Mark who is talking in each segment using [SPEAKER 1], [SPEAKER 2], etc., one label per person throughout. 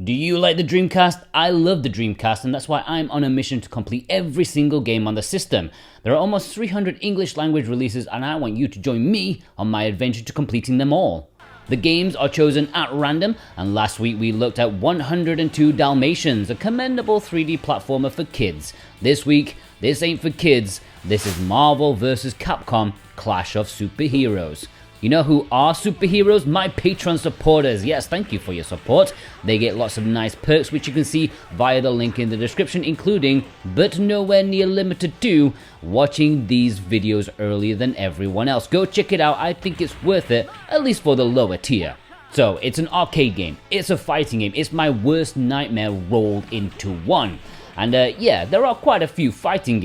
[SPEAKER 1] Do you like the Dreamcast? I love the Dreamcast, and that's why I'm on a mission to complete every single game on the system. There are almost 300 English language releases, and I want you to join me on my adventure to completing them all. The games are chosen at random, and last week we looked at 102 Dalmatians, a commendable 3D platformer for kids. This week, this ain't for kids, this is Marvel vs. Capcom Clash of Superheroes. You know who are superheroes? My Patreon supporters. Yes, thank you for your support. They get lots of nice perks, which you can see via the link in the description, including, but nowhere near limited to, watching these videos earlier than everyone else. Go check it out. I think it's worth it, at least for the lower tier. So, it's an arcade game. It's a fighting game. It's my worst nightmare rolled into one. And yeah, there are quite a few fighting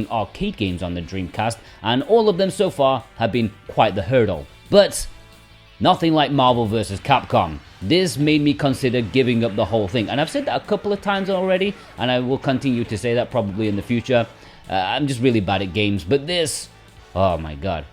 [SPEAKER 1] arcade games on the Dreamcast, and all of them so far have been quite the hurdle. But nothing like Marvel vs. Capcom. This made me consider giving up the whole thing, and I've said that a couple of times already, and I will continue to say that probably in the future. I'm just really bad at games, but this, oh my god.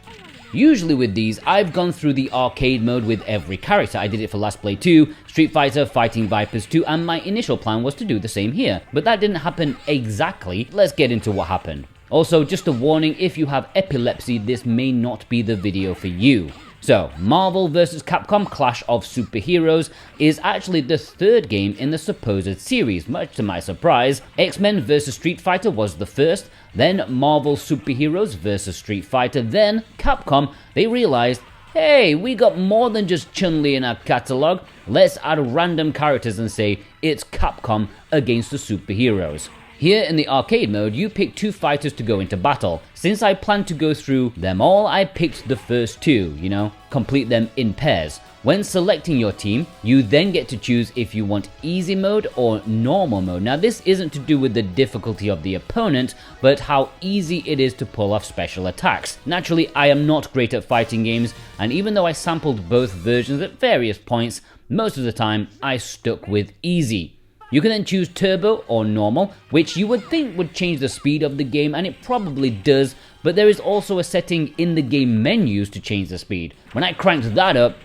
[SPEAKER 1] Usually with these, I've gone through the arcade mode with every character. I did it for Last Blade 2, Street Fighter, Fighting Vipers 2, and my initial plan was to do the same here. But that didn't happen exactly. Let's get into what happened. Also, just a warning, if you have epilepsy, this may not be the video for you. So, Marvel vs. Capcom Clash of Superheroes is actually the third game in the supposed series, much to my surprise. X-Men vs. Street Fighter was the first, then Marvel Superheroes vs. Street Fighter, then Capcom. They realized, hey, we got more than just Chun-Li in our catalog. Let's add random characters and say it's Capcom against the superheroes. Here in the arcade mode, you pick two fighters to go into battle. Since I planned to go through them all, I picked the first two, complete them in pairs. When selecting your team, you then get to choose if you want easy mode or normal mode. Now this isn't to do with the difficulty of the opponent, but how easy it is to pull off special attacks. Naturally, I am not great at fighting games, and even though I sampled both versions at various points, most of the time I stuck with easy. You can then choose turbo or normal, which you would think would change the speed of the game, and it probably does, but there is also a setting in the game menus to change the speed. When I cranked that up,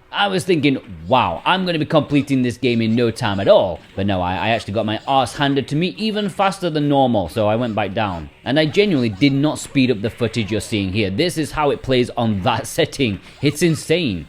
[SPEAKER 1] I was thinking, wow, I'm going to be completing this game in no time at all. But no, I actually got my arse handed to me even faster than normal, so I went back down. And I genuinely did not speed up the footage you're seeing here. This is how it plays on that setting. It's insane.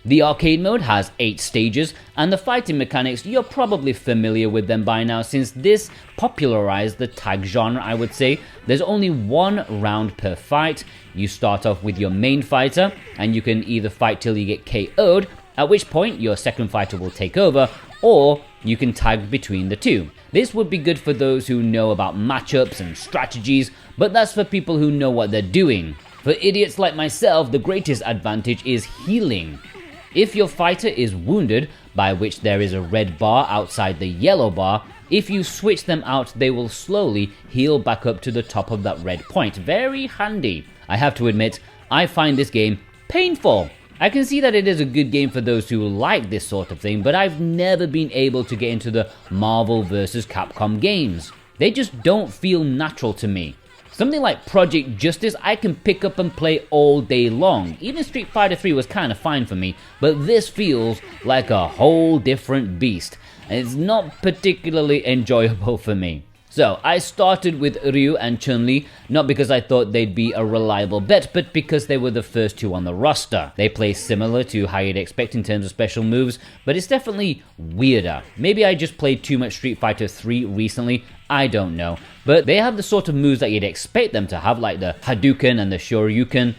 [SPEAKER 1] The arcade mode has 8 stages, and the fighting mechanics, you're probably familiar with them by now since this popularized the tag genre, I would say. There's only one round per fight. You start off with your main fighter, and you can either fight till you get KO'd, at which point your second fighter will take over, or you can tag between the two. This would be good for those who know about matchups and strategies, but that's for people who know what they're doing. For idiots like myself, the greatest advantage is healing. If your fighter is wounded, by which there is a red bar outside the yellow bar, if you switch them out, they will slowly heal back up to the top of that red point. Very handy. I have to admit, I find this game painful. I can see that it is a good game for those who like this sort of thing, but I've never been able to get into the Marvel vs. Capcom games. They just don't feel natural to me. Something like Project Justice I can pick up and play all day long. Even Street Fighter 3 was kind of fine for me, but this feels like a whole different beast. And it's not particularly enjoyable for me. So, I started with Ryu and Chun-Li, not because I thought they'd be a reliable bet, but because they were the first two on the roster. They play similar to how you'd expect in terms of special moves, but it's definitely weirder. Maybe I just played too much Street Fighter 3 recently, I don't know. But they have the sort of moves that you'd expect them to have, like the Hadouken and the Shoryuken.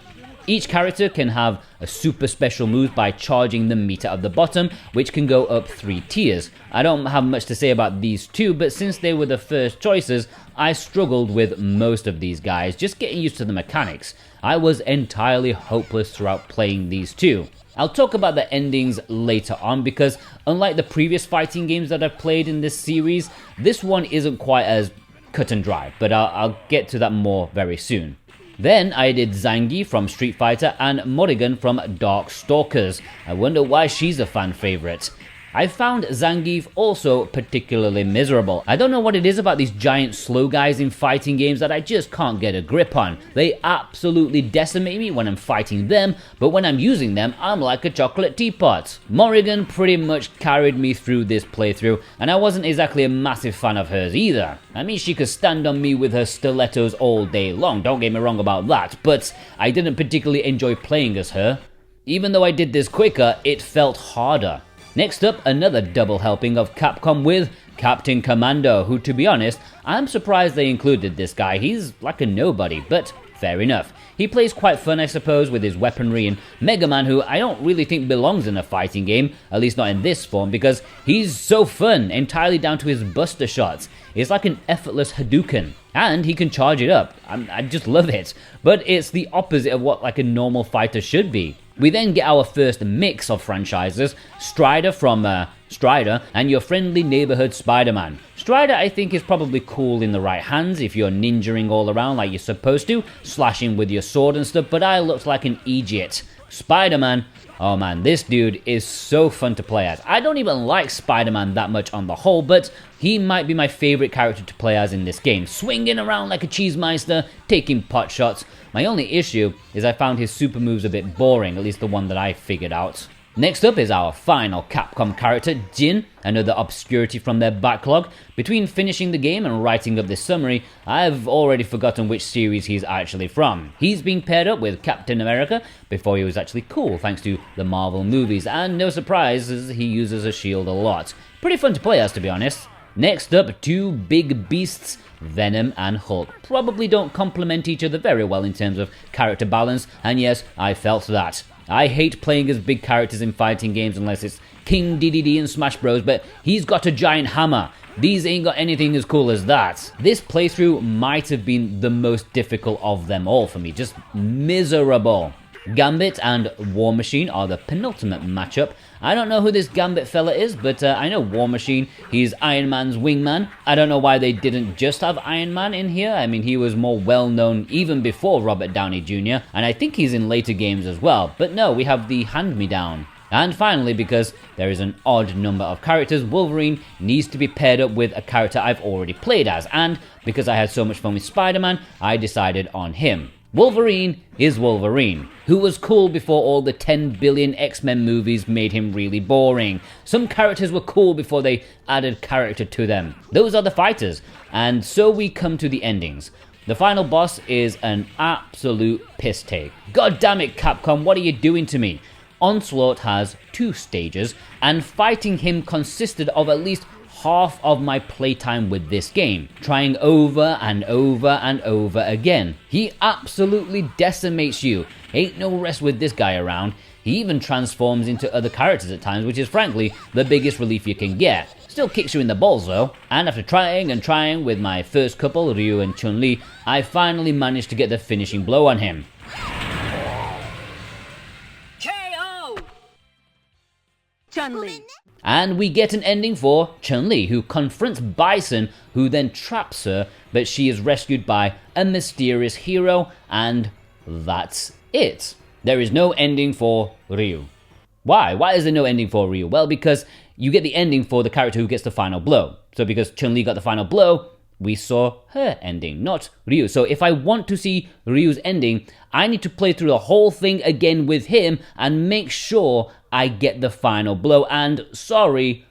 [SPEAKER 1] Each character can have a super special move by charging the meter at the bottom, which can go up 3 tiers. I don't have much to say about these two, but since they were the first choices, I struggled with most of these guys, just getting used to the mechanics. I was entirely hopeless throughout playing these two. I'll talk about the endings later on because unlike the previous fighting games that I've played in this series, this one isn't quite as cut and dry, but I'll get to that more very soon. Then I did Zangief from Street Fighter and Morrigan from Darkstalkers. I wonder why she's a fan favorite. I found Zangief also particularly miserable. I don't know what it is about these giant slow guys in fighting games that I just can't get a grip on. They absolutely decimate me when I'm fighting them, but when I'm using them, I'm like a chocolate teapot. Morrigan pretty much carried me through this playthrough, and I wasn't exactly a massive fan of hers either. I mean, she could stand on me with her stilettos all day long, don't get me wrong about that, but I didn't particularly enjoy playing as her. Even though I did this quicker, it felt harder. Next up, another double helping of Capcom with Captain Commando, who, to be honest, I'm surprised they included this guy. He's like a nobody, but fair enough. He plays quite fun, I suppose, with his weaponry, and Mega Man, who I don't really think belongs in a fighting game, at least not in this form, because he's so fun, entirely down to his buster shots. It's like an effortless Hadouken, and he can charge it up. I just love it, but it's the opposite of what like a normal fighter should be. We then get our first mix of franchises, Strider from Strider, and your friendly neighborhood Spider-Man. Strider, I think, is probably cool in the right hands if you're ninjaing all around like you're supposed to, slashing with your sword and stuff, but I looked like an idiot. Spider-Man, oh man, this dude is so fun to play as. I don't even like Spider-Man that much on the whole, but he might be my favorite character to play as in this game. Swinging around like a cheesemeister, taking pot shots. My only issue is I found his super moves a bit boring, at least the one that I figured out. Next up is our final Capcom character, Jin, another obscurity from their backlog. Between finishing the game and writing up this summary, I've already forgotten which series he's actually from. He's being paired up with Captain America before he was actually cool thanks to the Marvel movies, and no surprises, he uses a shield a lot. Pretty fun to play as, to be honest. Next up, two big beasts, Venom and Hulk. Probably don't complement each other very well in terms of character balance, and yes, I felt that. I hate playing as big characters in fighting games unless it's King Dedede in Smash Bros, but he's got a giant hammer. These ain't got anything as cool as that. This playthrough might have been the most difficult of them all for me, just miserable. Gambit and War Machine are the penultimate matchup. I don't know who this Gambit fella is, but I know War Machine, he's Iron Man's wingman. I don't know why they didn't just have Iron Man in here. I mean, he was more well known even before Robert Downey Jr., and I think he's in later games as well. But no, we have the hand-me-down. And finally, because there is an odd number of characters, Wolverine needs to be paired up with a character I've already played as, and because I had so much fun with Spider-Man, I decided on him. Wolverine is Wolverine, who was cool before all the 10 billion X-Men movies made him really boring. Some characters were cool before they added character to them. Those are the fighters, and so we come to the endings. The final boss is an absolute piss take. God damn it, Capcom, what are you doing to me? Onslaught has 2 stages, and fighting him consisted of at least half of my playtime with this game, trying over and over and over again. He absolutely decimates you. Ain't no rest with this guy around. He even transforms into other characters at times, which is frankly the biggest relief you can get. Still kicks you in the balls though, and after trying and trying with my first couple, Ryu and Chun-Li, I finally managed to get the finishing blow on him.
[SPEAKER 2] KO! Chun-Li.
[SPEAKER 1] And we get an ending for Chun-Li, who confronts Bison, who then traps her, but she is rescued by a mysterious hero, and that's it. There is no ending for Ryu. Why? Why is there no ending for Ryu? Well, because you get the ending for the character who gets the final blow. So because Chun-Li got the final blow, we saw her ending, not Ryu. So if I want to see Ryu's ending, I need to play through the whole thing again with him and make sure I get the final blow. And sorry,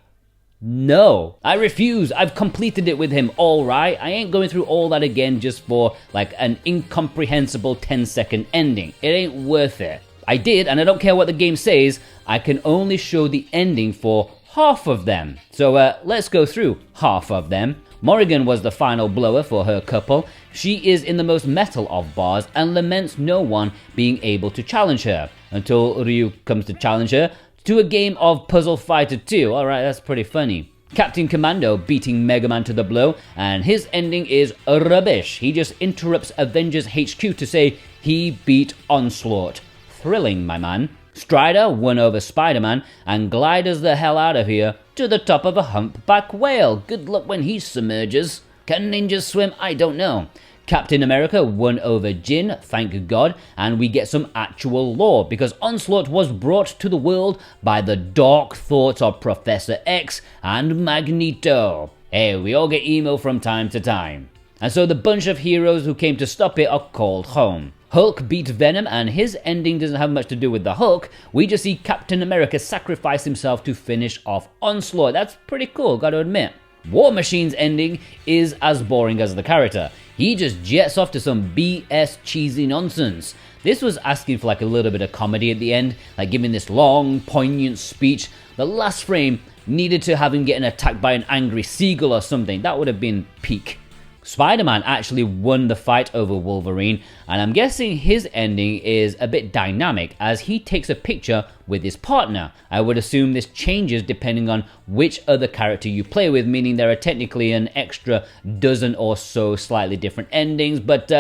[SPEAKER 1] no, I refuse. I've completed it with him, all right? I ain't going through all that again just for like an incomprehensible 10-second ending. It ain't worth it. I did, and I don't care what the game says, I can only show the ending for half of them. So let's go through half of them. Morrigan was the final blower for her couple. She is in the most metal of bars and laments no one being able to challenge her, until Ryu comes to challenge her to a game of Puzzle Fighter 2. Alright, that's pretty funny. Captain Commando beating Mega Man to the blow, and his ending is rubbish. He just interrupts Avengers HQ to say he beat Onslaught. Thrilling, my man. Strider won over Spider-Man and gliders the hell out of here to the top of a humpback whale. Good luck when he submerges. Can ninjas swim? I don't know. Captain America won over Jin, thank God, and we get some actual lore, because Onslaught was brought to the world by the dark thoughts of Professor X and Magneto. Hey, we all get emo from time to time. And so the bunch of heroes who came to stop it are called home. Hulk beat Venom, and his ending doesn't have much to do with the Hulk. We just see Captain America sacrifice himself to finish off Onslaught. That's pretty cool, gotta admit. War Machine's ending is as boring as the character. He just jets off to some BS cheesy nonsense. This was asking for like a little bit of comedy at the end, like giving this long, poignant speech. The last frame needed to have him getting attacked by an angry seagull or something. That would have been peak. Spider-Man actually won the fight over Wolverine, and I'm guessing his ending is a bit dynamic as he takes a picture with his partner. I would assume this changes depending on which other character you play with, meaning there are technically an extra dozen or so slightly different endings, but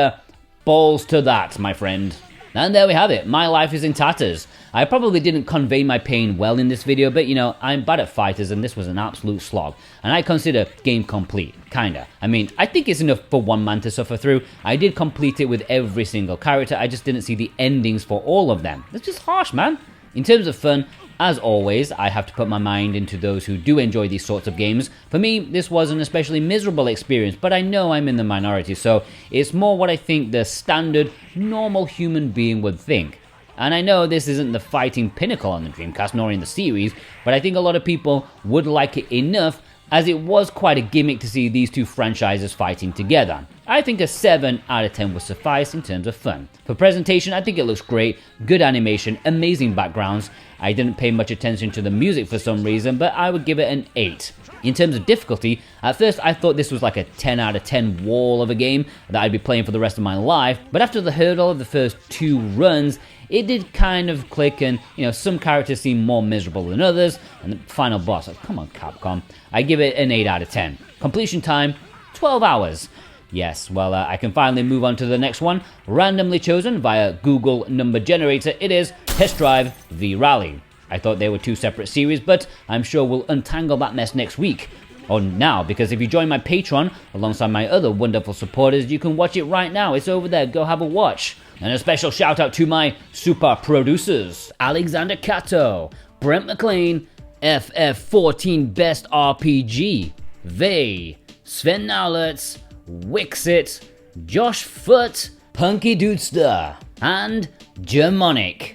[SPEAKER 1] balls to that, my friend. And there we have it, my life is in tatters. I probably didn't convey my pain well in this video, but you know, I'm bad at fighters and this was an absolute slog. And I consider game complete, kinda. I mean, I think it's enough for one man to suffer through. I did complete it with every single character, I just didn't see the endings for all of them. That's just harsh, man. In terms of fun, as always, I have to put my mind into those who do enjoy these sorts of games. For me, this was an especially miserable experience, but I know I'm in the minority, so it's more what I think the standard, normal human being would think. And I know this isn't the fighting pinnacle on the Dreamcast, nor in the series, but I think a lot of people would like it enough, as it was quite a gimmick to see these two franchises fighting together. I think a 7 out of 10 would suffice in terms of fun. For presentation, I think it looks great, good animation, amazing backgrounds. I didn't pay much attention to the music for some reason, but I would give it an 8. In terms of difficulty, at first I thought this was like a 10 out of 10 wall of a game that I'd be playing for the rest of my life, but after the hurdle of the first 2 runs, it did kind of click, and you know, some characters seem more miserable than others, and the final boss, oh, come on Capcom, I give it an 8 out of 10. Completion time, 12 hours. Yes, well, I can finally move on to the next one. Randomly chosen via Google number generator, it is Test Drive v Rally. I thought they were 2 separate series, but I'm sure we'll untangle that mess next week. Or now, because if you join my Patreon, alongside my other wonderful supporters, you can watch it right now. It's over there, go have a watch. And a special shout out to my super producers, Alexander Cato, Brent McLean, FF14 Best RPG, Vey, Sven Nowlertz, Wixit, Josh Foot, Punky Dudester, and Germonic.